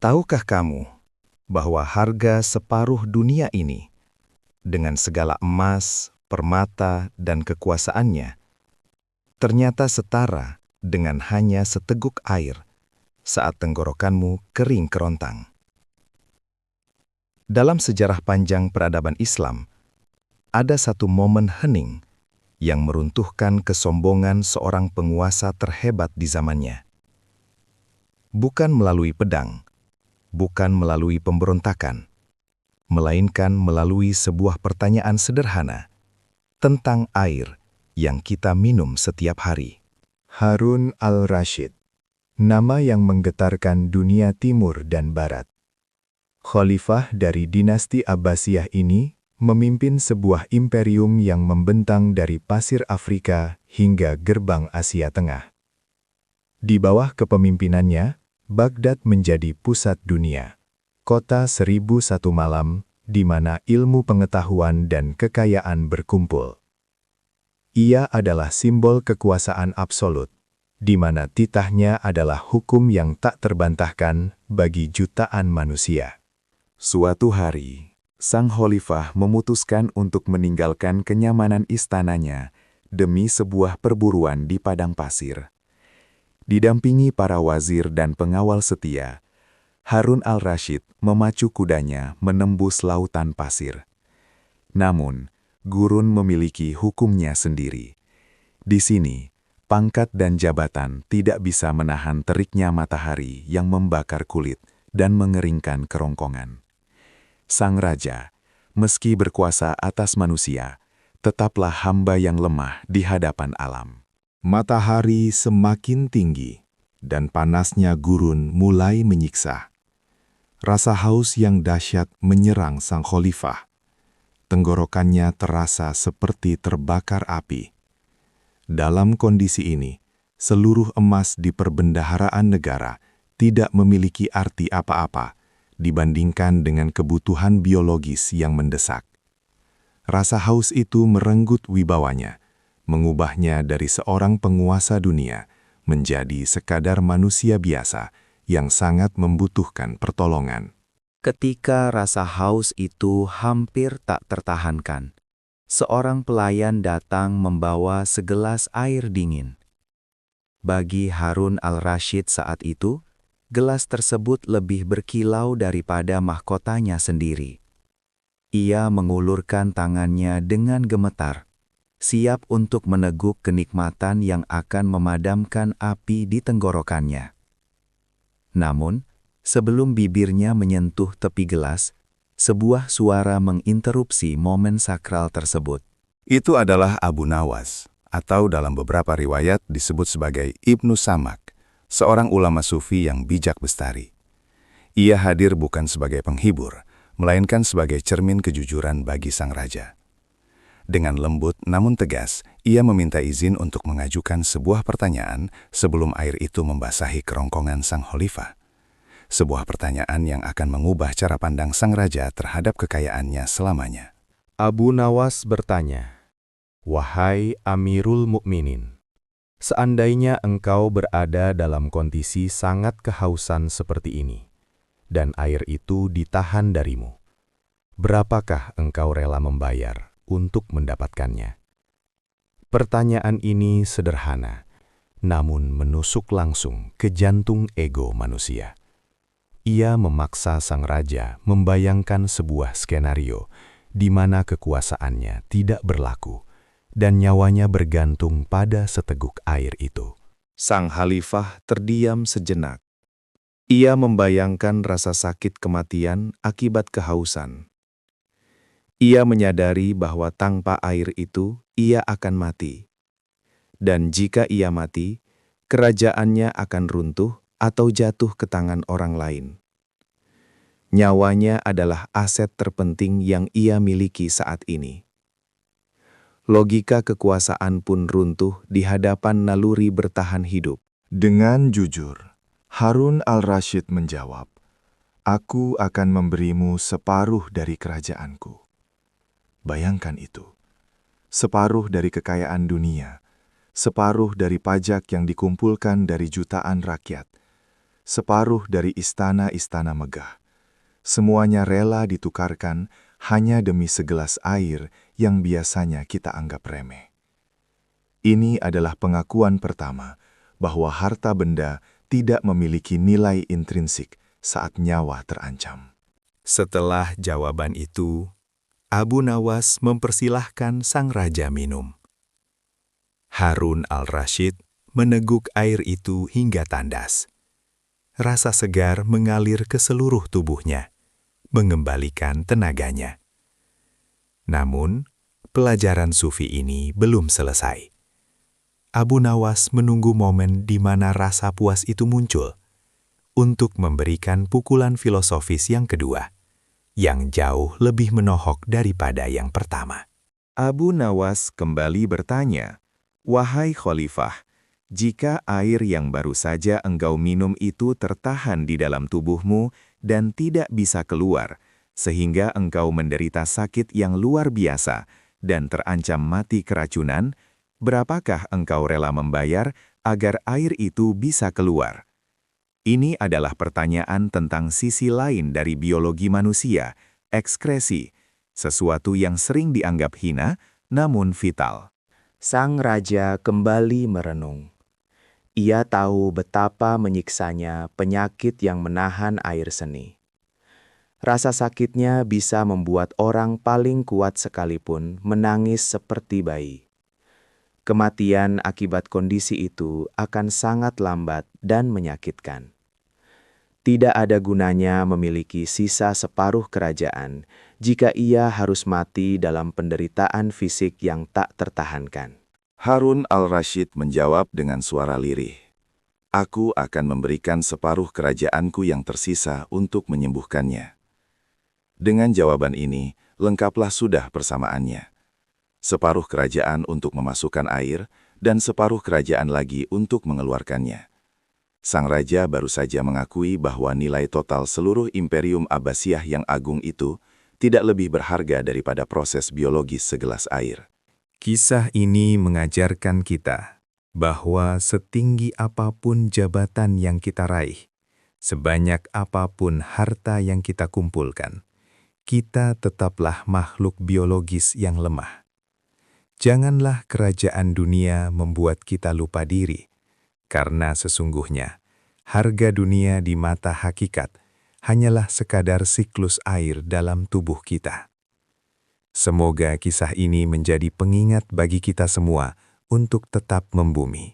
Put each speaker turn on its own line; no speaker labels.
Tahukah kamu bahwa harga separuh dunia ini, dengan segala emas, permata, dan kekuasaannya, ternyata setara dengan hanya seteguk air saat tenggorokanmu kering kerontang? Dalam sejarah panjang peradaban Islam, ada satu momen hening yang meruntuhkan kesombongan seorang penguasa terhebat di zamannya. Bukan melalui pedang, bukan melalui pemberontakan, melainkan melalui sebuah pertanyaan sederhana tentang air yang kita minum setiap hari.
Harun al-Rashid, nama yang menggetarkan dunia timur dan barat. Khalifah dari dinasti Abbasiyah ini memimpin sebuah imperium yang membentang dari pasir Afrika hingga gerbang Asia Tengah. Di bawah kepemimpinannya, Baghdad menjadi pusat dunia, kota 1001 malam di mana ilmu pengetahuan dan kekayaan berkumpul. Ia adalah simbol kekuasaan absolut, di mana titahnya adalah hukum yang tak terbantahkan bagi jutaan manusia.
Suatu hari, sang khalifah memutuskan untuk meninggalkan kenyamanan istananya demi sebuah perburuan di padang pasir. Didampingi para wazir dan pengawal setia, Harun al-Rashid memacu kudanya menembus lautan pasir. Namun, gurun memiliki hukumnya sendiri. Di sini, pangkat dan jabatan tidak bisa menahan teriknya matahari yang membakar kulit dan mengeringkan kerongkongan. Sang raja, meski berkuasa atas manusia, tetaplah hamba yang lemah di hadapan alam.
Matahari semakin tinggi, dan panasnya gurun mulai menyiksa. Rasa haus yang dahsyat menyerang sang khalifah. Tenggorokannya terasa seperti terbakar api. Dalam kondisi ini, seluruh emas di perbendaharaan negara tidak memiliki arti apa-apa dibandingkan dengan kebutuhan biologis yang mendesak. Rasa haus itu merenggut wibawanya, mengubahnya dari seorang penguasa dunia menjadi sekadar manusia biasa yang sangat membutuhkan pertolongan.
Ketika rasa haus itu hampir tak tertahankan, seorang pelayan datang membawa segelas air dingin. Bagi Harun al-Rashid saat itu, gelas tersebut lebih berkilau daripada mahkotanya sendiri. Ia mengulurkan tangannya dengan gemetar, siap untuk meneguk kenikmatan yang akan memadamkan api di tenggorokannya. Namun, sebelum bibirnya menyentuh tepi gelas, sebuah suara menginterupsi momen sakral tersebut.
Itu adalah Abu Nawas, atau dalam beberapa riwayat disebut sebagai Ibnu Samak, seorang ulama sufi yang bijak bestari. Ia hadir bukan sebagai penghibur, melainkan sebagai cermin kejujuran bagi sang raja. Dengan lembut namun tegas, ia meminta izin untuk mengajukan sebuah pertanyaan sebelum air itu membasahi kerongkongan sang khalifah. Sebuah pertanyaan yang akan mengubah cara pandang sang raja terhadap kekayaannya selamanya.
Abu Nawas bertanya, "Wahai Amirul Mukminin, seandainya engkau berada dalam kondisi sangat kehausan seperti ini, dan air itu ditahan darimu, berapakah engkau rela membayar untuk mendapatkannya?" Pertanyaan ini sederhana, namun menusuk langsung ke jantung ego manusia. Ia memaksa sang raja membayangkan sebuah skenario di mana kekuasaannya tidak berlaku dan nyawanya bergantung pada seteguk air itu.
Sang khalifah terdiam sejenak. Ia membayangkan rasa sakit kematian akibat kehausan. Ia menyadari bahwa tanpa air itu, ia akan mati. Dan jika ia mati, kerajaannya akan runtuh atau jatuh ke tangan orang lain. Nyawanya adalah aset terpenting yang ia miliki saat ini. Logika kekuasaan pun runtuh di hadapan naluri bertahan hidup.
Dengan jujur, Harun al-Rashid menjawab, "Aku akan memberimu separuh dari kerajaanku." Bayangkan itu, separuh dari kekayaan dunia, separuh dari pajak yang dikumpulkan dari jutaan rakyat, separuh dari istana-istana megah. Semuanya rela ditukarkan hanya demi segelas air yang biasanya kita anggap remeh. Ini adalah pengakuan pertama bahwa harta benda tidak memiliki nilai intrinsik saat nyawa terancam.
Setelah jawaban itu, Abu Nawas mempersilahkan sang raja minum. Harun al-Rashid meneguk air itu hingga tandas. Rasa segar mengalir ke seluruh tubuhnya, mengembalikan tenaganya. Namun, pelajaran sufi ini belum selesai. Abu Nawas menunggu momen di mana rasa puas itu muncul untuk memberikan pukulan filosofis yang kedua, yang jauh lebih menohok daripada yang pertama. Abu Nawas kembali bertanya, "Wahai Khalifah, jika air yang baru saja engkau minum itu tertahan di dalam tubuhmu dan tidak bisa keluar, sehingga engkau menderita sakit yang luar biasa dan terancam mati keracunan, berapakah engkau rela membayar agar air itu bisa keluar?" Ini adalah pertanyaan tentang sisi lain dari biologi manusia, ekskresi, sesuatu yang sering dianggap hina, namun vital.
Sang raja kembali merenung. Ia tahu betapa menyiksanya penyakit yang menahan air seni. Rasa sakitnya bisa membuat orang paling kuat sekalipun menangis seperti bayi. Kematian akibat kondisi itu akan sangat lambat dan menyakitkan. Tidak ada gunanya memiliki sisa separuh kerajaan jika ia harus mati dalam penderitaan fisik yang tak tertahankan.
Harun al-Rashid menjawab dengan suara lirih. Aku akan memberikan separuh kerajaanku yang tersisa untuk menyembuhkannya. Dengan jawaban ini, lengkaplah sudah persamaannya. Separuh kerajaan untuk memasukkan air, dan separuh kerajaan lagi untuk mengeluarkannya. Sang raja baru saja mengakui bahwa nilai total seluruh Imperium Abbasiyah yang agung itu tidak lebih berharga daripada proses biologis segelas air.
Kisah ini mengajarkan kita bahwa setinggi apapun jabatan yang kita raih, sebanyak apapun harta yang kita kumpulkan, kita tetaplah makhluk biologis yang lemah. Janganlah kerajaan dunia membuat kita lupa diri, karena sesungguhnya harga dunia di mata hakikat hanyalah sekadar siklus air dalam tubuh kita. Semoga kisah ini menjadi pengingat bagi kita semua untuk tetap membumi.